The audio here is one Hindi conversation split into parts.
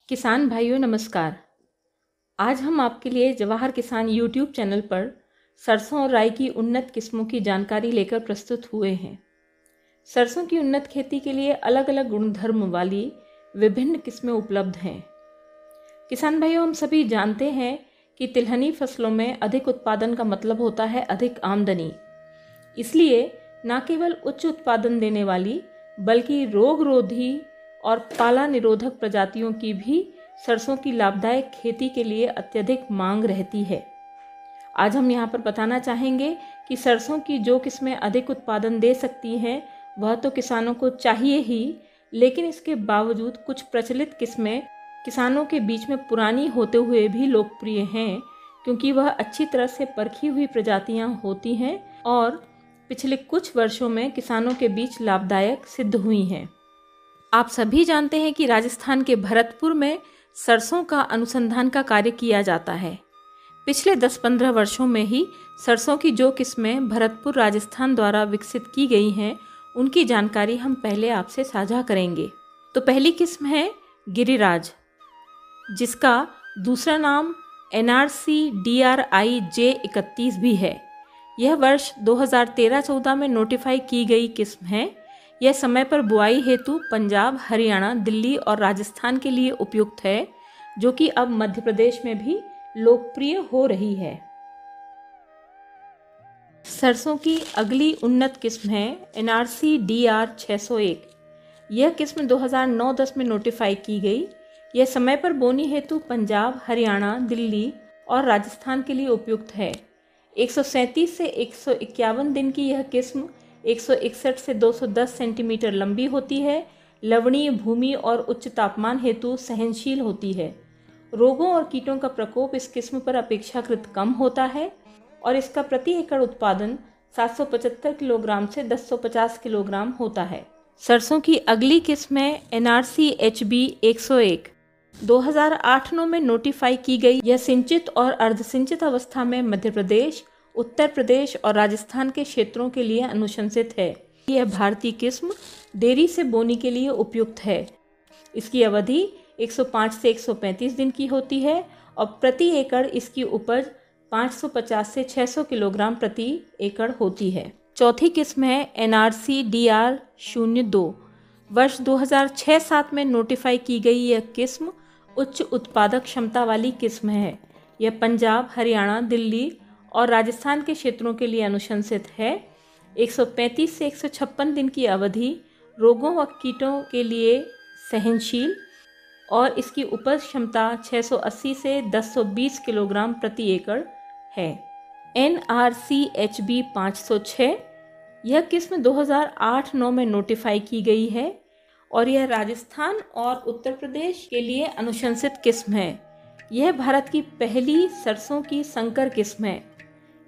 किसान भाइयों नमस्कार। आज हम आपके लिए जवाहर किसान यूट्यूब चैनल पर सरसों और राई की उन्नत किस्मों की जानकारी लेकर प्रस्तुत हुए हैं। सरसों की उन्नत खेती के लिए अलग अलग गुणधर्म वाली विभिन्न किस्में उपलब्ध हैं। किसान भाइयों, हम सभी जानते हैं कि तिलहनी फसलों में अधिक उत्पादन का मतलब होता है अधिक आमदनी। इसलिए न केवल उच्च उत्पादन देने वाली बल्कि रोग रोधी और पाला निरोधक प्रजातियों की भी सरसों की लाभदायक खेती के लिए अत्यधिक मांग रहती है। आज हम यहाँ पर बताना चाहेंगे कि सरसों की जो किस्में अधिक उत्पादन दे सकती हैं वह तो किसानों को चाहिए ही, लेकिन इसके बावजूद कुछ प्रचलित किस्में किसानों के बीच में पुरानी होते हुए भी लोकप्रिय हैं, क्योंकि वह अच्छी तरह से परखी हुई प्रजातियाँ होती हैं और पिछले कुछ वर्षों में किसानों के बीच लाभदायक सिद्ध हुई हैं। आप सभी जानते हैं कि राजस्थान के भरतपुर में सरसों का अनुसंधान का कार्य किया जाता है। पिछले 10-15 वर्षों में ही सरसों की जो किस्में भरतपुर राजस्थान द्वारा विकसित की गई हैं उनकी जानकारी हम पहले आपसे साझा करेंगे। तो पहली किस्म है गिरिराज, जिसका दूसरा नाम NRC DRI J31 भी है। यह वर्ष 2013-14 में नोटिफाई की गई किस्म है। यह समय पर बुआई हेतु पंजाब, हरियाणा, दिल्ली और राजस्थान के लिए उपयुक्त है, जो कि अब मध्य प्रदेश में भी लोकप्रिय हो रही है। सरसों की अगली उन्नत किस्म है NRC DR 601। यह किस्म 2009-10 में नोटिफाई की गई। यह समय पर बोनी हेतु पंजाब, हरियाणा, दिल्ली और राजस्थान के लिए उपयुक्त है। 137 से 151 दिन की यह किस्म 161 से 210 सेंटीमीटर लंबी होती है। लवणीय भूमि और उच्च तापमान हेतु सहनशील होती है। रोगों और कीटों का प्रकोप इस किस्म पर अपेक्षाकृत कम होता है और इसका प्रति एकड़ उत्पादन 775 किलोग्राम से 1050 किलोग्राम होता है। सरसों की अगली किस्म है NRC HB 101। 2008-9 में नोटिफाई की गई। यह सिंचित और अर्धसिंचित अवस्था में मध्य प्रदेश, उत्तर प्रदेश और राजस्थान के क्षेत्रों के लिए अनुशंसित है। यह भारतीय किस्म देरी से बोनी के लिए उपयुक्त है। इसकी अवधि 105 से 135 दिन की होती है और प्रति एकड़ इसकी उपज 550 से 600 किलोग्राम प्रति एकड़ होती है। चौथी किस्म है NRC DR 02। वर्ष 2006-07 में नोटिफाई की गई यह किस्म उच्च उत्पादक क्षमता वाली किस्म है। यह पंजाब, हरियाणा, दिल्ली और राजस्थान के क्षेत्रों के लिए अनुशंसित है। 135 से 156 दिन की अवधि, रोगों व कीटों के लिए सहनशील और इसकी उपज क्षमता 680 से 1020 किलोग्राम प्रति एकड़ है। NRC HB 506। यह किस्म 2008-9 में नोटिफाई की गई है और यह राजस्थान और उत्तर प्रदेश के लिए अनुशंसित किस्म है। यह भारत की पहली सरसों की संकर किस्म है।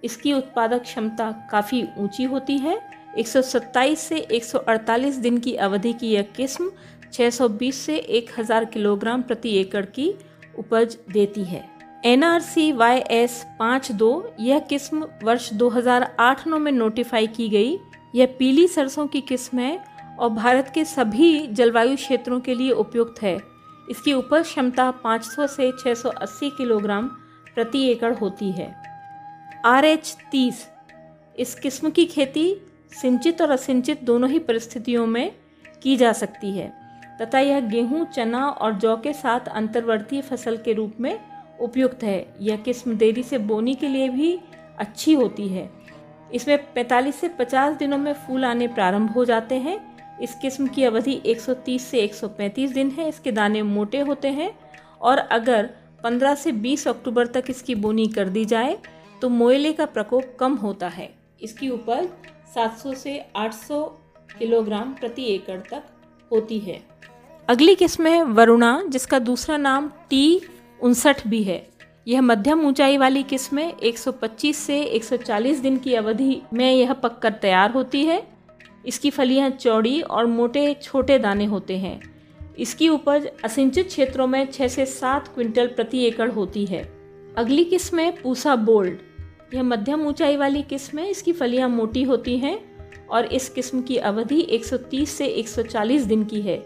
इसकी उत्पादक क्षमता काफ़ी ऊंची होती है। 127 से 148 दिन की अवधि की यह किस्म 620 से 1000 किलोग्राम प्रति एकड़ की उपज देती है। NRC YS 52। यह किस्म वर्ष 2008-9 में नोटिफाई की गई। यह पीली सरसों की किस्म है और भारत के सभी जलवायु क्षेत्रों के लिए उपयुक्त है। इसकी उपज क्षमता 500 से 680 किलोग्राम प्रति एकड़ होती है। RH 30। इस किस्म की खेती सिंचित और असिंचित दोनों ही परिस्थितियों में की जा सकती है तथा यह गेहूं, चना और जौ के साथ अंतर्वर्ती फसल के रूप में उपयुक्त है। यह किस्म देरी से बोनी के लिए भी अच्छी होती है। इसमें 45 से 50 दिनों में फूल आने प्रारंभ हो जाते हैं। इस किस्म की अवधि 130 से 135 दिन है। इसके दाने मोटे होते हैं और अगर 15 से 20 अक्टूबर तक इसकी बोनी कर दी जाए तो मोयले का प्रकोप कम होता है। इसकी उपज 700 से 800 किलोग्राम प्रति एकड़ तक होती है। अगली किस्म है वरुणा, जिसका दूसरा नाम T59 भी है। यह मध्यम ऊंचाई वाली किस्म है। 125 से 140 दिन की अवधि में यह पककर तैयार होती है। इसकी फलियां चौड़ी और मोटे छोटे दाने होते हैं। इसकी उपज असिंचित क्षेत्रों में 6 से 7 क्विंटल प्रति एकड़ होती है। अगली किस्म है पूसा बोल्ड। यह मध्यम ऊंचाई वाली किस्म है। इसकी फलियां मोटी होती हैं और इस किस्म की अवधि 130 से 140 दिन की है।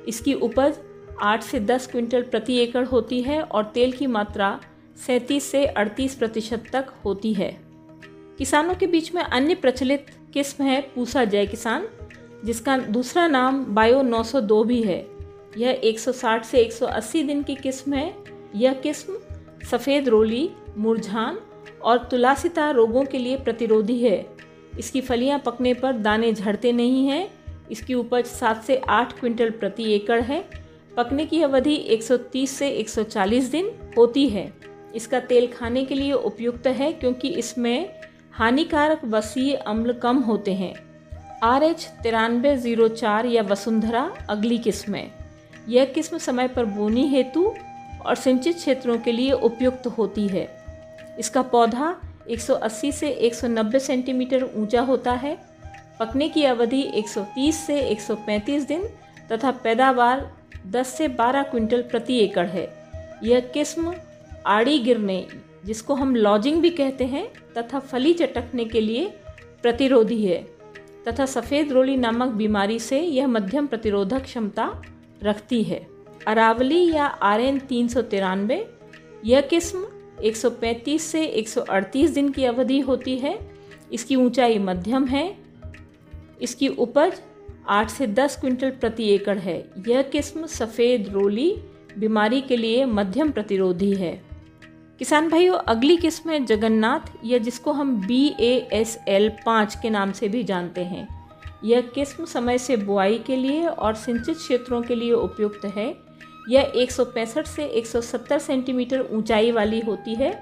इसकी उपज 8 से 10 क्विंटल प्रति एकड़ होती है और तेल की मात्रा 37 से 38% तक होती है। किसानों के बीच में अन्य प्रचलित किस्म है पूसा जय किसान, जिसका दूसरा नाम बायो 902 भी है। यह 160 से 180 दिन की किस्म है। यह किस्म सफ़ेद रोली, मुरझान और तुलासिता रोगों के लिए प्रतिरोधी है। इसकी फलियां पकने पर दाने झड़ते नहीं हैं। इसकी उपज 7 से 8 क्विंटल प्रति एकड़ है। पकने की अवधि 130 से 140 दिन होती है। इसका तेल खाने के लिए उपयुक्त है क्योंकि इसमें हानिकारक वसीय अम्ल कम होते हैं। RH 9304 या वसुंधरा अगली किस्म है। यह किस्म समय पर बोनी हेतु और सिंचित क्षेत्रों के लिए उपयुक्त होती है। इसका पौधा 180 से 190 सेंटीमीटर ऊंचा होता है। पकने की अवधि 130 से 135 दिन तथा पैदावार 10 से 12 क्विंटल प्रति एकड़ है। यह किस्म आड़ी गिरने, जिसको हम लॉजिंग भी कहते हैं, तथा फली चटकने के लिए प्रतिरोधी है तथा सफ़ेद रोली नामक बीमारी से यह मध्यम प्रतिरोधक क्षमता रखती है। अरावली या RN 393, यह किस्म 135 से 138 दिन की अवधि होती है। इसकी ऊंचाई मध्यम है। इसकी उपज 8 से 10 क्विंटल प्रति एकड़ है। यह किस्म सफ़ेद रोली बीमारी के लिए मध्यम प्रतिरोधी है। किसान भाइयों, अगली किस्म है जगन्नाथ, या जिसको हम BASL 5 के नाम से भी जानते हैं। यह किस्म समय से बुआई के लिए और सिंचित क्षेत्रों के लिए उपयुक्त है। यह 165 से 170 सेंटीमीटर ऊंचाई वाली होती है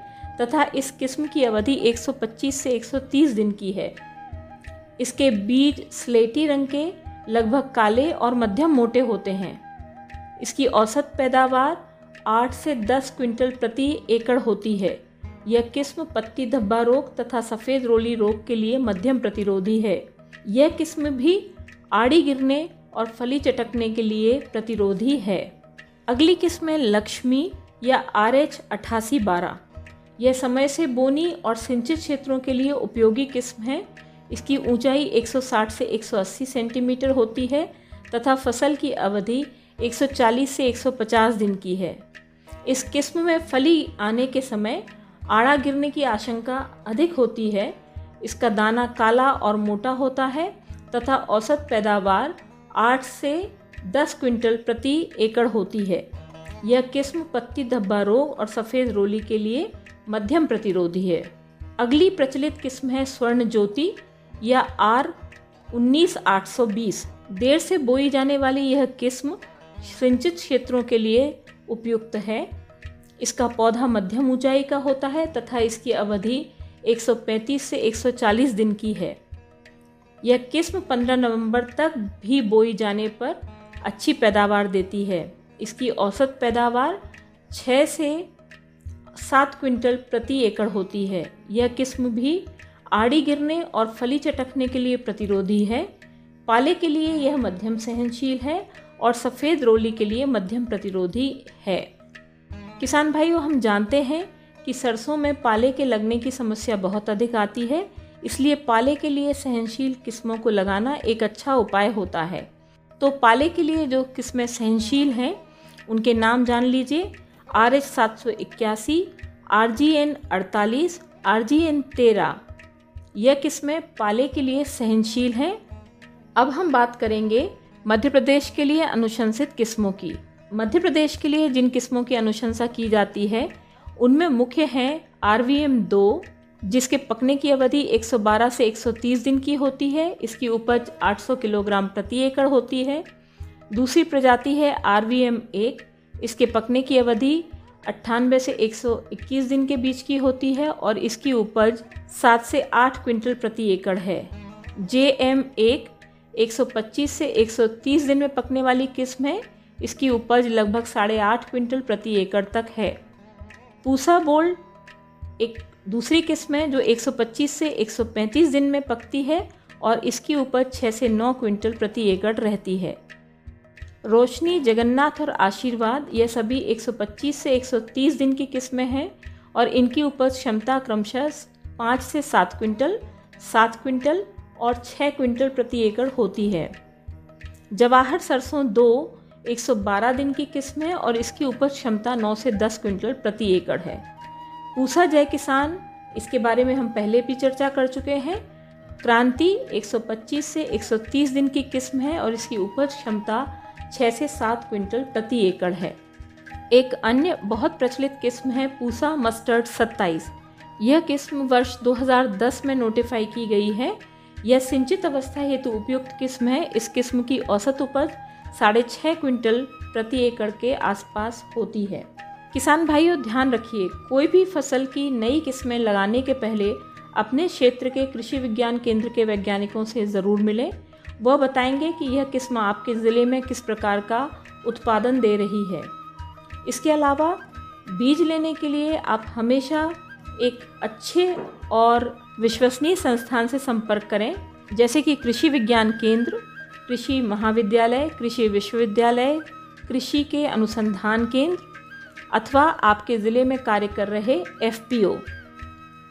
तथा इस किस्म की अवधि 125 से 130 दिन की है। इसके बीज स्लेटी रंग के, लगभग काले और मध्यम मोटे होते हैं। इसकी औसत पैदावार 8 से 10 क्विंटल प्रति एकड़ होती है। यह किस्म पत्ती धब्बा रोग तथा सफ़ेद रोली रोग के लिए मध्यम प्रतिरोधी है। यह किस्म भी आड़ी गिरने और फली चटकने के लिए प्रतिरोधी है। अगली किस्म है लक्ष्मी या RH 8812। यह समय से बोनी और सिंचित क्षेत्रों के लिए उपयोगी किस्म है। इसकी ऊंचाई 160 से 180 सेंटीमीटर होती है तथा फसल की अवधि 140 से 150 दिन की है। इस किस्म में फली आने के समय आड़ा गिरने की आशंका अधिक होती है। इसका दाना काला और मोटा होता है तथा औसत पैदावार 8 से 10 क्विंटल प्रति एकड़ होती है। यह किस्म पत्ती धब्बा रोग और सफ़ेद रोली के लिए मध्यम प्रतिरोधी है। अगली प्रचलित किस्म है स्वर्ण ज्योति या R 19820। देर से बोई जाने वाली यह किस्म सिंचित क्षेत्रों के लिए उपयुक्त है। इसका पौधा मध्यम ऊंचाई का होता है तथा इसकी अवधि 135 से 140 दिन की है। यह किस्म 15 नवंबर तक भी बोई जाने पर अच्छी पैदावार देती है। इसकी औसत पैदावार 6 से 7 क्विंटल प्रति एकड़ होती है। यह किस्म भी आड़ी गिरने और फली चटकने के लिए प्रतिरोधी है। पाले के लिए यह मध्यम सहनशील है और सफ़ेद रोली के लिए मध्यम प्रतिरोधी है। किसान भाइयों, हम जानते हैं कि सरसों में पाले के लगने की समस्या बहुत अधिक आती है, इसलिए पाले के लिए सहनशील किस्मों को लगाना एक अच्छा उपाय होता है। तो पाले के लिए जो किस्में सहनशील हैं उनके नाम जान लीजिए। RH 781, RGN 48, RGN 13, यह किस्में पाले के लिए सहनशील हैं। अब हम बात करेंगे मध्य प्रदेश के लिए अनुशंसित किस्मों की। मध्य प्रदेश के लिए जिन किस्मों की अनुशंसा की जाती है उनमें मुख्य हैं RVM 2, जिसके पकने की अवधि 112 से 130 दिन की होती है। इसकी उपज 800 किलोग्राम प्रति एकड़ होती है। दूसरी प्रजाति है RVM 1। इसके पकने की अवधि 98 से 121 दिन के बीच की होती है और इसकी उपज 7 से 8 क्विंटल प्रति एकड़ है। JM 1 125 से 130 दिन में पकने वाली किस्म है। इसकी उपज लगभग 8.5 क्विंटल प्रति एकड़ तक है। पूसा बोल्ड एक दूसरी किस्म है जो 125 से 135 दिन में पकती है और इसकी उपज 6 से 9 क्विंटल प्रति एकड़ रहती है। रोशनी, जगन्नाथ और आशीर्वाद ये सभी 125 से 130 दिन की किस्में हैं और इनकी उपज क्षमता क्रमशः 5 से 7 क्विंटल, 7 क्विंटल और 6 क्विंटल प्रति एकड़ होती है। जवाहर सरसों 2 112 दिन की किस्म है और इसकी उपज क्षमता 9 से 10 क्विंटल प्रति एकड़ है। पूसा जय किसान, इसके बारे में हम पहले भी चर्चा कर चुके हैं। क्रांति 125 से 130 दिन की किस्म है और इसकी उपज क्षमता 6 से 7 क्विंटल प्रति एकड़ है। एक अन्य बहुत प्रचलित किस्म है पूसा मस्टर्ड 27। यह किस्म वर्ष 2010 में नोटिफाई की गई है। यह सिंचित अवस्था हेतु उपयुक्त किस्म है। इस किस्म की औसत उपज 6.5 क्विंटल प्रति एकड़ के आसपास होती है। किसान भाइयों, ध्यान रखिए, कोई भी फसल की नई किस्में लगाने के पहले अपने क्षेत्र के कृषि विज्ञान केंद्र के वैज्ञानिकों से ज़रूर मिलें। वह बताएंगे कि यह किस्म आपके ज़िले में किस प्रकार का उत्पादन दे रही है। इसके अलावा बीज लेने के लिए आप हमेशा एक अच्छे और विश्वसनीय संस्थान से संपर्क करें, जैसे कि कृषि विज्ञान केंद्र, कृषि महाविद्यालय, कृषि विश्वविद्यालय, कृषि के अनुसंधान केंद्र अथवा आपके ज़िले में कार्य कर रहे FPO।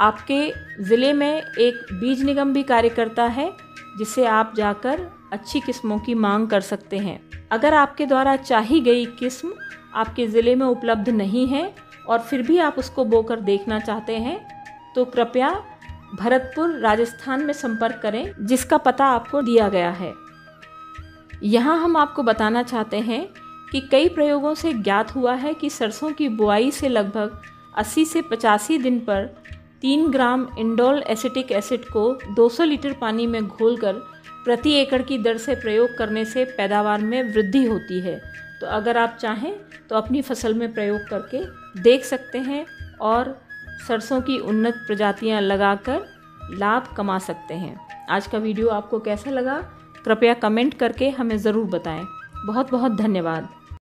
आपके ज़िले में एक बीज निगम भी कार्य करता है, जिसे आप जाकर अच्छी किस्मों की मांग कर सकते हैं। अगर आपके द्वारा चाही गई किस्म आपके ज़िले में उपलब्ध नहीं है और फिर भी आप उसको बोकर देखना चाहते हैं, तो कृपया भरतपुर राजस्थान में संपर्क करें, जिसका पता आपको दिया गया है। यहाँ हम आपको बताना चाहते हैं कि कई प्रयोगों से ज्ञात हुआ है कि सरसों की बुआई से लगभग 80 से 85 दिन पर 3 ग्राम इंडोल एसिटिक एसिड को 200 लीटर पानी में घोलकर प्रति एकड़ की दर से प्रयोग करने से पैदावार में वृद्धि होती है। तो अगर आप चाहें तो अपनी फसल में प्रयोग करके देख सकते हैं और सरसों की उन्नत प्रजातियां लगाकर लाभ कमा सकते हैं। आज का वीडियो आपको कैसा लगा, कृपया कमेंट करके हमें ज़रूर बताएं। बहुत बहुत धन्यवाद।